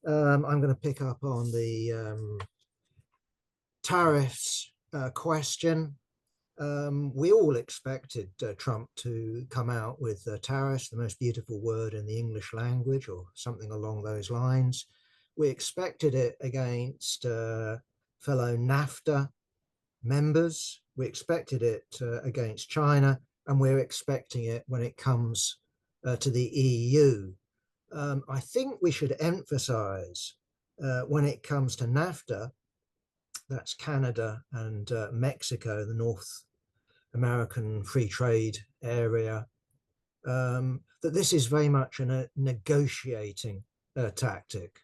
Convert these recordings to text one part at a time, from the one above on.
I'm going to pick up on the tariffs question. We all expected Trump to come out with tariffs, the most beautiful word in the English language, or something along those lines. We expected it against fellow NAFTA members. We expected it against China, and we're expecting it when it comes to the EU. I think we should emphasize when it comes to NAFTA, that's Canada and Mexico, the North American Free Trade Area, that this is very much a negotiating tactic.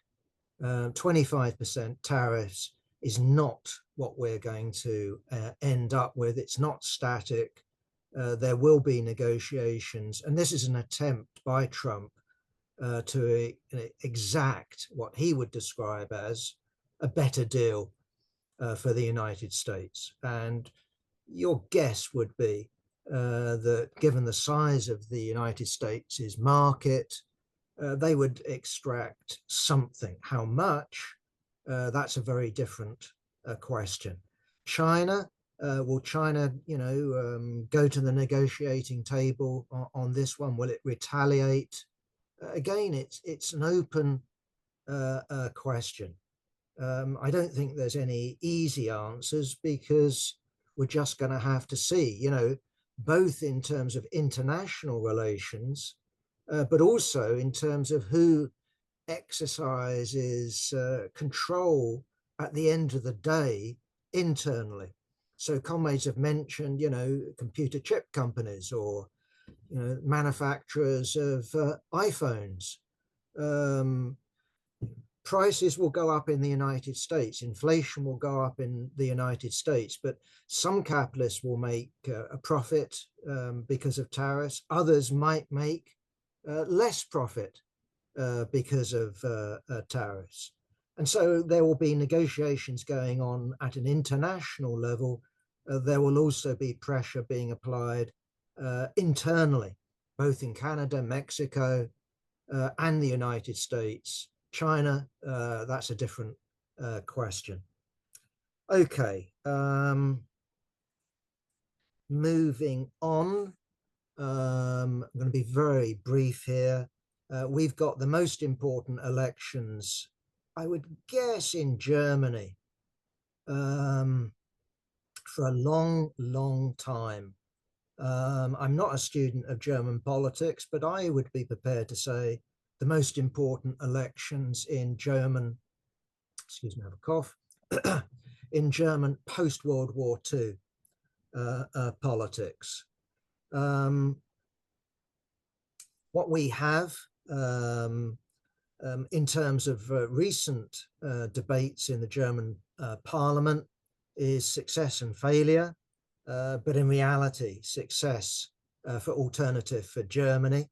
25% tariffs is not what we're going to end up with. It's not static. There will be negotiations, and this is an attempt by Trump to exact what he would describe as a better deal for the United States. And your guess would be that given the size of the United States' market, they would extract something. How much? That's a very different question. China, will China, go to the negotiating table on this one? Will it retaliate? Again, it's an open question. I don't think there's any easy answers because we're just going to have to see, both in terms of international relations, but also in terms of who exercises control at the end of the day internally. So comrades have mentioned, computer chip companies or manufacturers of iPhones. Prices will go up in the United States. Inflation will go up in the United States, but some capitalists will make a profit because of tariffs. Others might make less profit because of tariffs. And so there will be negotiations going on at an international level. There will also be pressure being applied internally, both in Canada, Mexico, and the United States. China, that's a different question. Okay, moving on. I'm going to be very brief here. We've got the most important elections, I would guess, in Germany for a long, long time. I'm not a student of German politics, but I would be prepared to say the most important elections in German, excuse me, I have a cough, in German post-World War II politics. What we have in terms of recent debates in the German parliament is success and failure, but in reality, success for Alternative for Germany.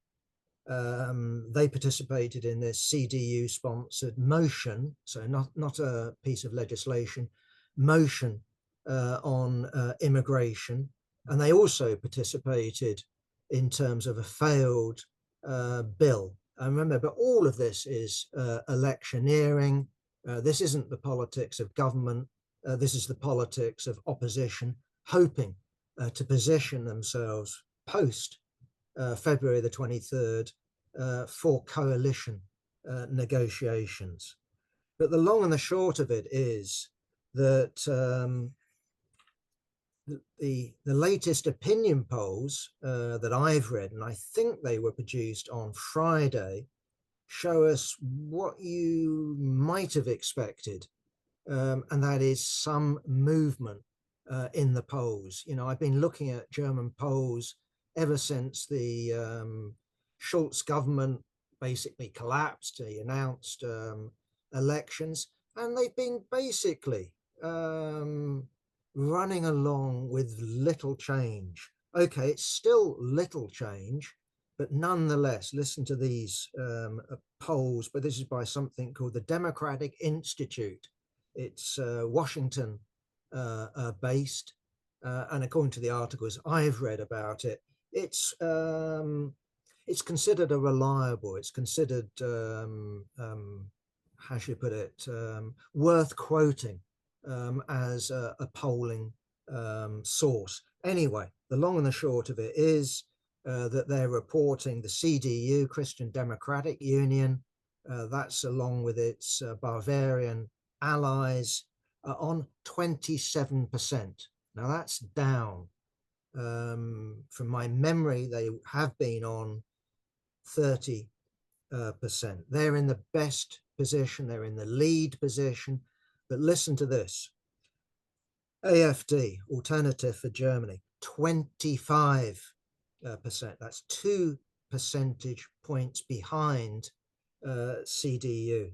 They participated in this CDU-sponsored motion, so not a piece of legislation, motion on immigration. And they also participated in terms of a failed bill. And remember, but all of this is electioneering. This isn't the politics of government. This is the politics of opposition, hoping to position themselves post February the 23rd for coalition negotiations. But the long and the short of it is that the latest opinion polls that I've read, and I think they were produced on Friday, show us what you might have expected, and that is some movement in the polls. I've been looking at German polls ever since the Schulz government basically collapsed. He announced elections, and they've been basically running along with little change. Okay, it's still little change, but nonetheless, listen to these polls, but this is by something called the Democratic Institute. It's Washington based, and according to the articles I've read about it, it's considered a reliable, it's considered, how should I put it, worth quoting as a polling source. Anyway, the long and the short of it is that they're reporting the CDU, Christian Democratic Union, that's along with its Bavarian allies, on 27%. Now that's down. From my memory, they have been on 30%. They're in the best position, they're in the lead position. But listen to this. AfD, Alternative for Germany, 25%. That's 2 percentage points behind CDU.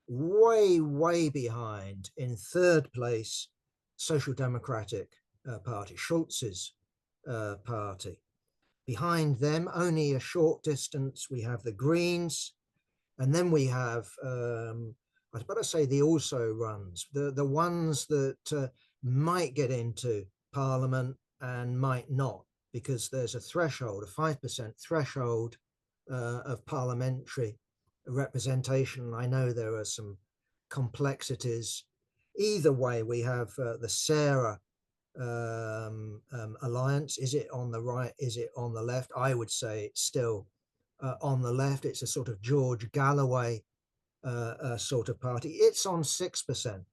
Way, way behind. In third place, Social Democratic Party, Schulz's party. Behind them, only a short distance, we have the Greens, and then we have, I was about to say the also runs, the ones that might get into Parliament and might not, because there's a threshold, a 5% threshold of parliamentary representation. I know there are some complexities. Either way, we have the Sarah alliance. Is it on the right? Is it on the left? I would say it's still on the left. It's a sort of George Galloway sort of party. It's on 6%.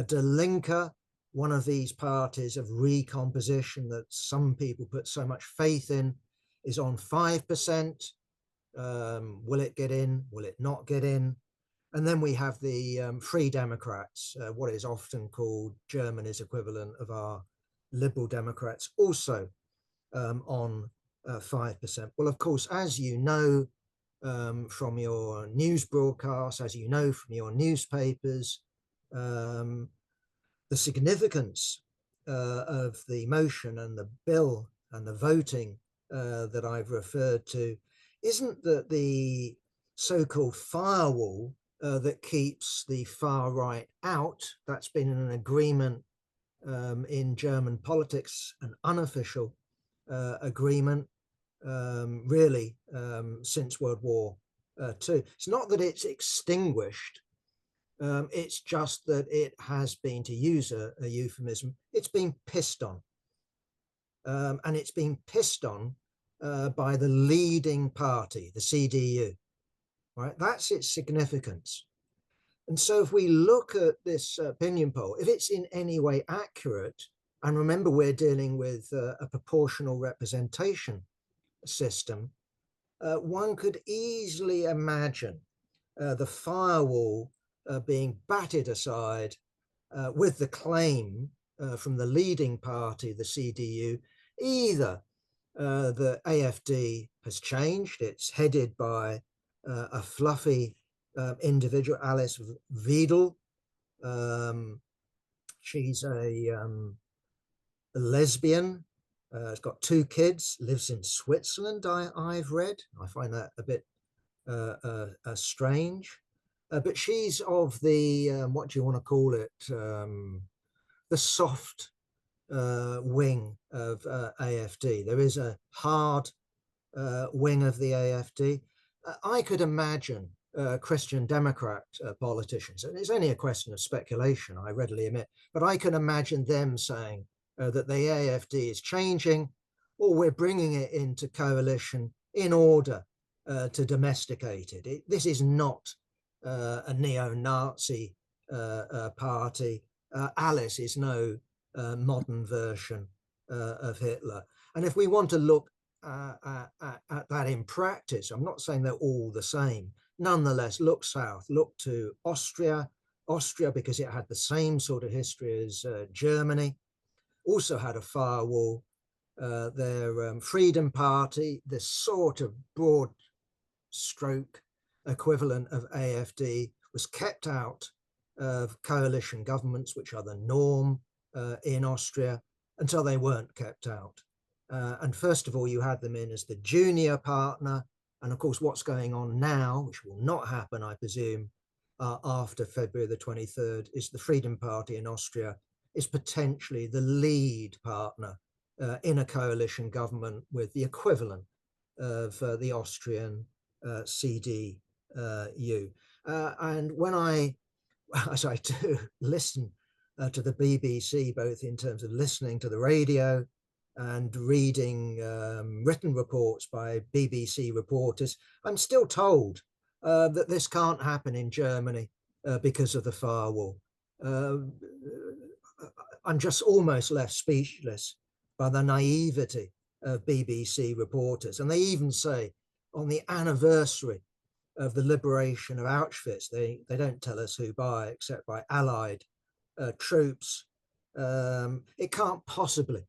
De Linke, one of these parties of recomposition that some people put so much faith in, is on 5%. Will it get in? Will it not get in? And then we have the Free Democrats, what is often called Germany's equivalent of our Liberal Democrats, also on 5%. Well, of course, as you know from your news broadcasts, as you know from your newspapers, the significance of the motion and the bill and the voting that I've referred to isn't that the so-called firewall that keeps the far right out. That's been an agreement in German politics, an unofficial agreement, really, since World War II. It's not that it's extinguished, it's just that it has been, to use a euphemism, it's been pissed on. And it's been pissed on by the leading party, the CDU. Right? That's its significance. And so if we look at this opinion poll, if it's in any way accurate, and remember we're dealing with a proportional representation system, one could easily imagine the firewall being batted aside with the claim from the leading party, the CDU, either the AfD has changed, it's headed by a fluffy individual, Alice Weidel. She's a lesbian, has got 2 kids, lives in Switzerland, I've read. I find that a bit strange. But she's of the, what do you want to call it, the soft wing of AfD. There is a hard wing of the AfD. I could imagine Christian Democrat politicians, and it's only a question of speculation, I readily admit, but I can imagine them saying that the AfD is changing, or we're bringing it into coalition in order to domesticate it. This is not a neo-Nazi party. Alice is no modern version of Hitler. And if we want to look at that in practice, I'm not saying they're all the same. Nonetheless, look south, look to Austria. Austria, because it had the same sort of history as Germany, also had a firewall. Their Freedom Party, this sort of broad stroke equivalent of AfD, was kept out of coalition governments, which are the norm in Austria, until they weren't kept out. And first of all, you had them in as the junior partner. And of course, what's going on now, which will not happen, I presume, after February the 23rd, is the Freedom Party in Austria is potentially the lead partner in a coalition government with the equivalent of the Austrian CDU. And when as I do, listen to the BBC, both in terms of listening to the radio and reading written reports by BBC reporters, I'm still told that this can't happen in Germany because of the firewall. I'm just almost left speechless by the naivety of BBC reporters. And they even say on the anniversary of the liberation of Auschwitz, they don't tell us who by, except by Allied troops. It can't possibly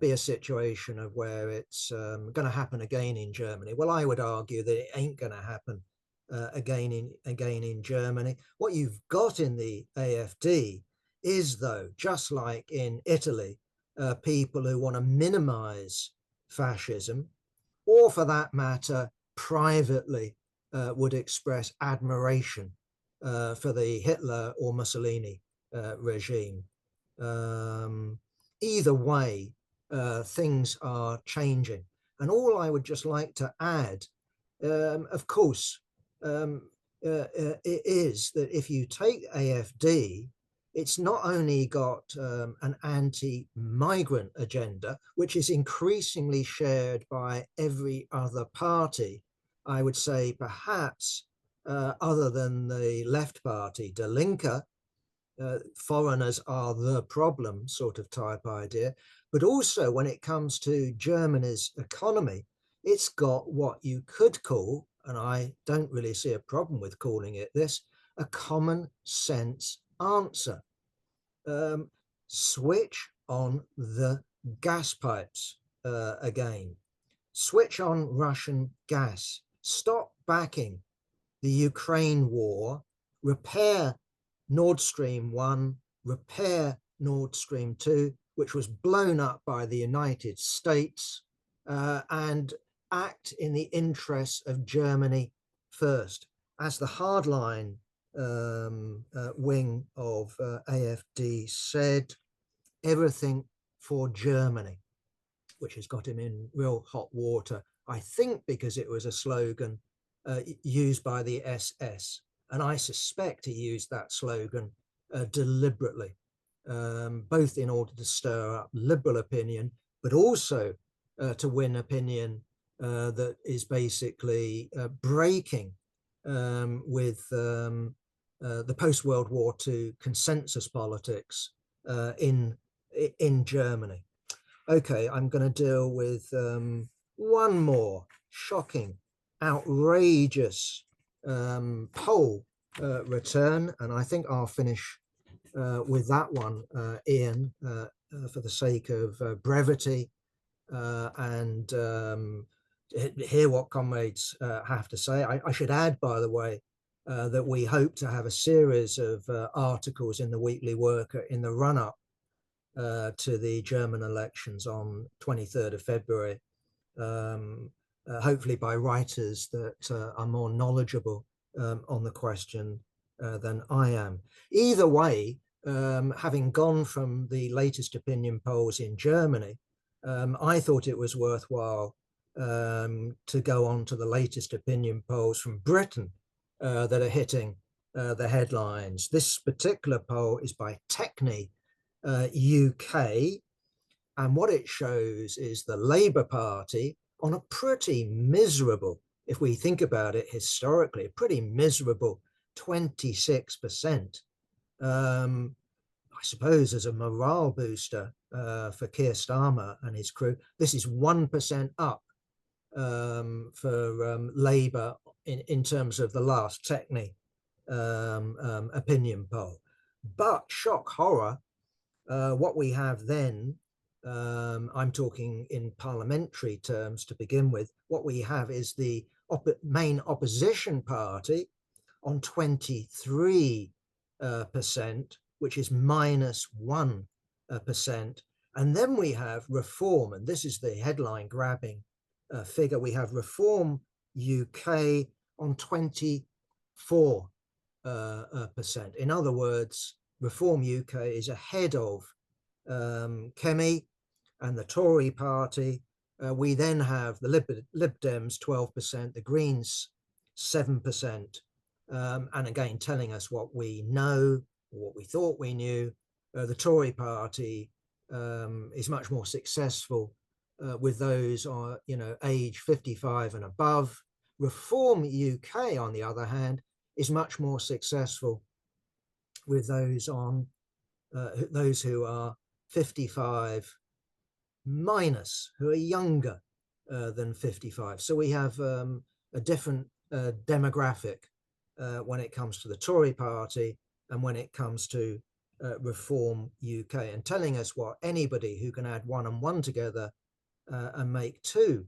be a situation of where it's going to happen again in Germany. Well, I would argue that it ain't going to happen again in Germany. What you've got in the AfD is, though, just like in Italy, people who want to minimize fascism, or for that matter, privately would express admiration for the Hitler or Mussolini regime. Either way, things are changing. And all I would just like to add, of course, it is that if you take AfD, it's not only got an anti-migrant agenda, which is increasingly shared by every other party. I would say perhaps other than the left party, Die Linke, foreigners are the problem sort of type idea. But also when it comes to Germany's economy, it's got what you could call, and I don't really see a problem with calling it this, a common sense answer. Switch on the gas pipes again. Switch on Russian gas. Stop backing the Ukraine war. Repair Nord Stream 1, repair Nord Stream 2, which was blown up by the United States, and act in the interests of Germany first. As the hardline wing of AfD said, everything for Germany, which has got him in real hot water, I think because it was a slogan used by the SS. And I suspect he used that slogan deliberately, both in order to stir up liberal opinion, but also to win opinion that is basically breaking with the post-World War II consensus politics in Germany. Okay, I'm going to deal with one more shocking, outrageous poll return, and I think I'll finish with that one, Ian, for the sake of brevity and hear what comrades have to say. I should add, by the way, that we hope to have a series of articles in the Weekly Worker in the run-up to the German elections on 23rd of February, hopefully by writers that are more knowledgeable on the question than I am. Either way, having gone from the latest opinion polls in Germany, I thought it was worthwhile to go on to the latest opinion polls from Britain that are hitting the headlines. This particular poll is by Techni UK, and what it shows is the Labour Party on a pretty miserable, if we think about it historically, a pretty miserable 26%. I suppose as a morale booster for Keir Starmer and his crew, this is 1% up for Labour in terms of the last Techni opinion poll. But shock horror, what we have then, I'm talking in parliamentary terms to begin with, what we have is the main opposition party on 23%, which is -1%. And then we have Reform, and this is the headline grabbing figure. We have Reform UK on 24%. In other words, Reform UK is ahead of Kemi and the Tory party. We then have the Lib Dems 12%, the Greens 7%, and again telling us what we know, what we thought we knew. The Tory party is much more successful with those age 55 and above. Reform UK, on the other hand, is much more successful with those who are 55 minus, who are younger than 55. So we have a different demographic when it comes to the Tory party and when it comes to Reform UK, and telling us what anybody who can add one and one together and make two.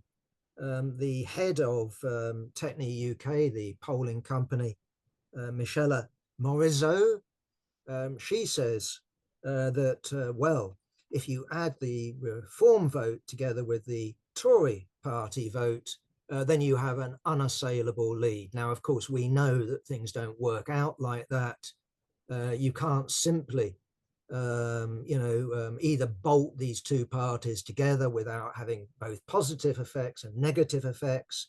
The head of Techni UK, the polling company, Michela Morizot, she says that, well, if you add the Reform vote together with the Tory party vote, then you have an unassailable lead. Now, of course, we know that things don't work out like that. You can't simply, either bolt these two parties together without having both positive effects and negative effects.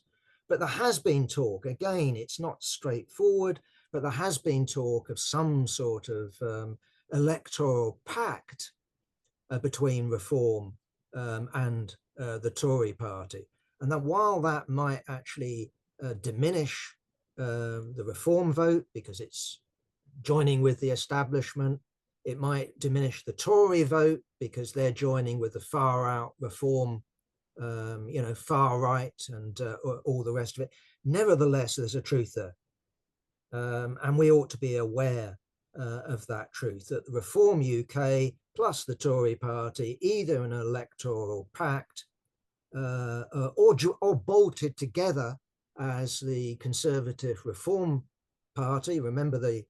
But there has been talk, again, it's not straightforward, but there has been talk of some sort of electoral pact between Reform and the Tory party. And that while that might actually diminish the Reform vote because it's joining with the establishment, it might diminish the Tory vote because they're joining with the far out Reform, far right and all the rest of it. Nevertheless, there's a truth there. And we ought to be aware of that truth, that the Reform UK plus the Tory party, either an electoral pact or bolted together as the Conservative Reform Party. Remember, the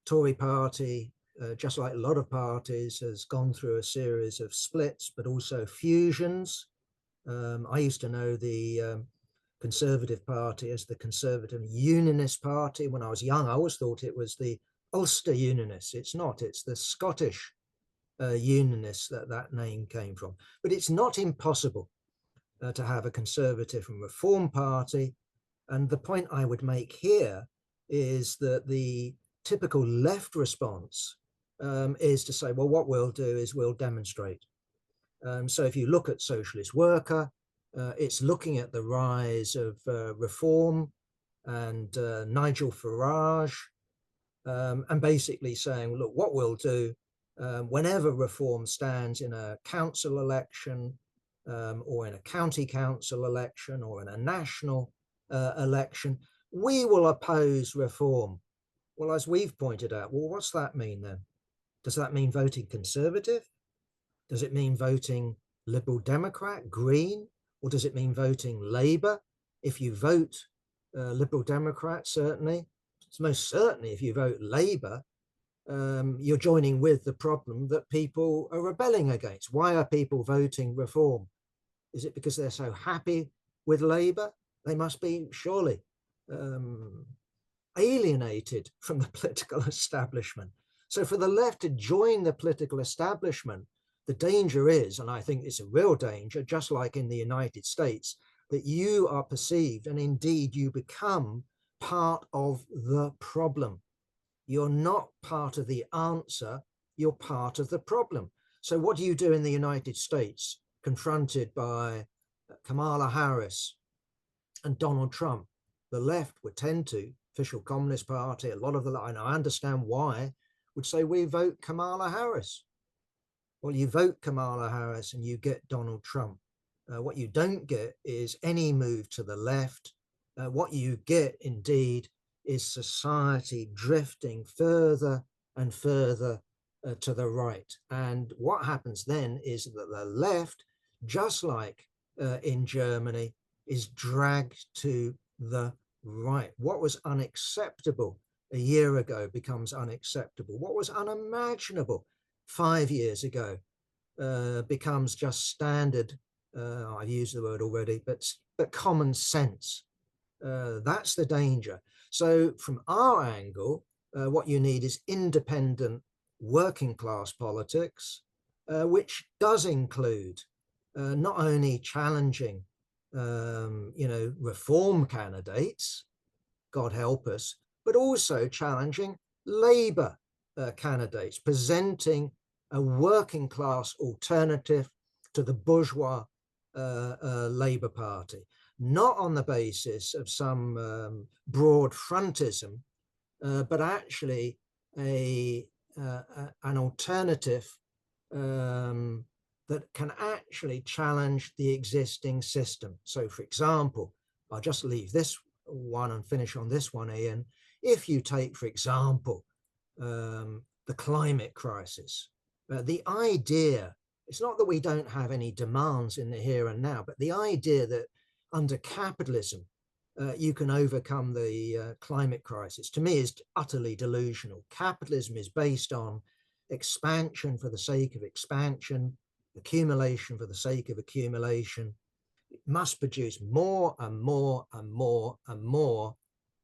Tory party, just like a lot of parties, has gone through a series of splits, but also fusions. I used to know the Conservative Party as the Conservative Unionist Party. When I was young, I always thought it was the Ulster Unionists. It's not, it's the Scottish Unionists that name came from. But it's not impossible to have a Conservative and Reform Party. And the point I would make here is that the typical left response is to say, well, what we'll do is we'll demonstrate. So if you look at Socialist Worker, it's looking at the rise of Reform and Nigel Farage, and basically saying, look, what we'll do whenever Reform stands in a council election or in a county council election or in a national election, we will oppose Reform. Well, as we've pointed out, well, what's that mean then? Does that mean voting Conservative? Does it mean voting Liberal Democrat, Green? Or does it mean voting Labour? If you vote Liberal Democrat, certainly, it's most certainly if you vote Labour, you're joining with the problem that people are rebelling against. Why are people voting Reform? Is it because they're so happy with Labour? They must be surely alienated from the political establishment. So for the left to join the political establishment, the danger is, and I think it's a real danger, just like in the United States, that you are perceived, and indeed you become part of the problem. You're not part of the answer, you're part of the problem. So what do you do in the United States, confronted by Kamala Harris and Donald Trump? The left would tend to, official Communist Party, a lot of the, and I understand why, would say we vote Kamala Harris. Well, you vote Kamala Harris and you get Donald Trump. What you don't get is any move to the left. What you get, indeed, is society drifting further and further to the right. And what happens then is that the left, just like in Germany, is dragged to the right. What was unacceptable a year ago becomes unacceptable. What was unimaginable 5 years ago becomes just standard, I've used the word already, but common sense. That's the danger. So from our angle, what you need is independent working class politics, which does include not only challenging, reform candidates, God help us, but also challenging Labour candidates, presenting a working class alternative to the bourgeois Labour Party, not on the basis of some broad frontism, but actually an alternative that can actually challenge the existing system. So, for example, I'll just leave this one and finish on this one, Ian. If you take, for example, the climate crisis, the idea, it's not that we don't have any demands in the here and now, but the idea that under capitalism, you can overcome the climate crisis, to me, is utterly delusional. Capitalism is based on expansion for the sake of expansion, accumulation for the sake of accumulation. It must produce more and more and more and more.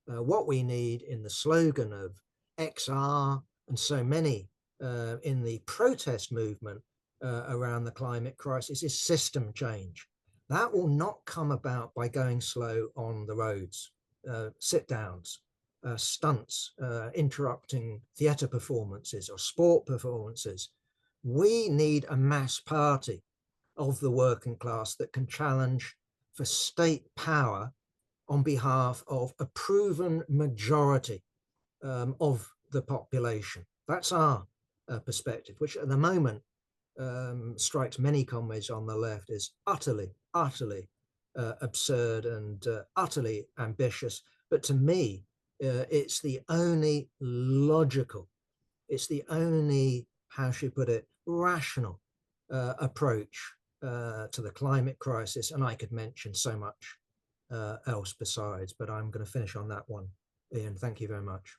What we need, in the slogan of XR and so many in the protest movement around the climate crisis, is system change. That will not come about by going slow on the roads, sit downs, stunts, interrupting theatre performances or sport performances. We need a mass party of the working class that can challenge for state power on behalf of a proven majority of the population. That's our perspective, which at the moment strikes many comrades on the left as utterly absurd and utterly ambitious. But to me, it's the only logical, it's the only, how should you put it, rational approach to the climate crisis. And I could mention so much else besides, but I'm going to finish on that one. Ian, thank you very much.